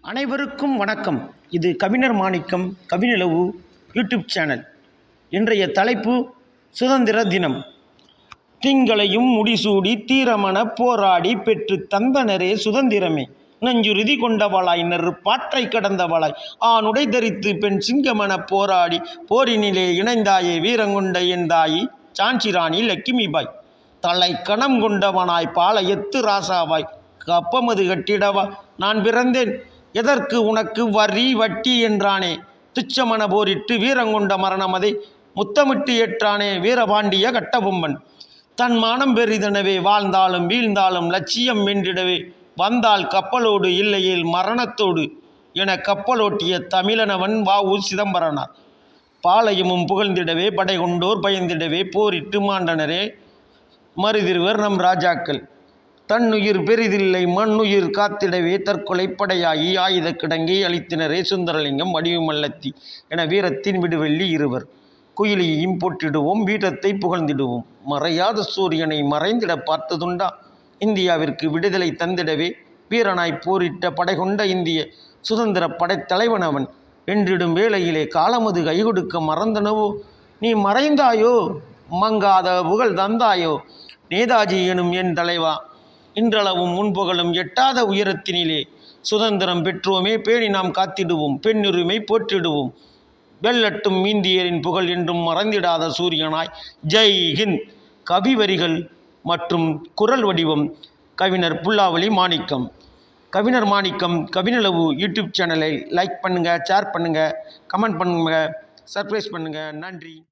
அனைவருக்கும் வணக்கம். இது கவிஞர் மாணிக்கம் கவிநிலவு யூடியூப் சேனல். இன்றைய தலைப்பு சுதந்திர தினம். திங்களையும் முடிசூடி தீரமன போராடி பெற்று தந்தனரே சுதந்திரமே, நஞ்சுறுதி கொண்டவளாய் நெரு பாற்றை கடந்தவளாய் ஆணுடை தரித்து பெண் சிங்கமன போராடி போரினிலே இணைந்தாயே வீரங்கொண்ட என் தாயி சாஞ்சிராணி லக்கிமிபாய், தலை கணம் கொண்டவனாய் பாளையத்து ராசாவாய் கப்பமது கட்டிடவா நான் பிறந்தேன், எதற்கு உனக்கு வரி வட்டி என்றானே, துச்சமன போரிட்டு வீரங்கொண்ட மரணமதை முத்தமிட்டு ஏற்றானே வீரபாண்டிய கட்டபொம்மன், தன் மானம் பெரிதெனவே வாழ்ந்தாலும் வீழ்ந்தாலும் லட்சியம் வென்றிடவே வந்தால் கப்பலோடு இல்லையேல் மரணத்தோடு என கப்பலோட்டிய தமிழனவன் வ.உ. சிதம்பரனார். பாளையமும் புகழ்ந்திடவே படை கொண்டோர் பயந்திடவே போரிட்டு மாண்டனரே மருதிருவர் நம் ராஜாக்கள், தன்னுயிர் பெரிதில்லை மண்ணுயிர் காத்திடவே தற்கொலை படையாகி ஆயுத கிடங்கை அளித்தினரே சுந்தரலிங்கம் வடிவுமல்லத்தி என வீரத்தின் விடுவெள்ளி இருவர். குயிலியையும் போற்றிடுவோம் வீரத்தை புகழ்ந்திடுவோம், மறையாத சூரியனை மறைந்திட பார்த்ததுண்டா, இந்தியாவிற்கு விடுதலை தந்திடவே வீரனாய் போரிட்ட படை கொண்ட இந்திய சுதந்திர படைத்தலைவனவன் என்றிடும் வேளையிலே காலமது கைகொடுக்க மறந்தனவோ, நீ மறைந்தாயோ மங்காத புகழ் தந்தாயோ நேதாஜி எனும் என் தலைவா, இன்றளவும் முன்புகழும் எட்டாத உயரத்தினிலே சுதந்திரம் பெற்றோமே பேணி நாம் காத்திடுவோம், பெண்ணுரிமை போற்றிடுவோம், வெல்லட்டும் இந்தியரின் புகழ் என்றும் மறந்திடாத சூரியனாய் ஜெய் ஹிந்த். கவி வரிகள் மற்றும் குரல் வடிவம் கவிஞர் புல்லாவளி மாணிக்கம். கவிஞர் மாணிக்கம் கவிநிலவு யூடியூப் சேனலை லைக் பண்ணுங்கள், ஷேர் பண்ணுங்கள், கமெண்ட் பண்ணுங்கள், சப்ஸ்கிரைப் பண்ணுங்கள். நன்றி.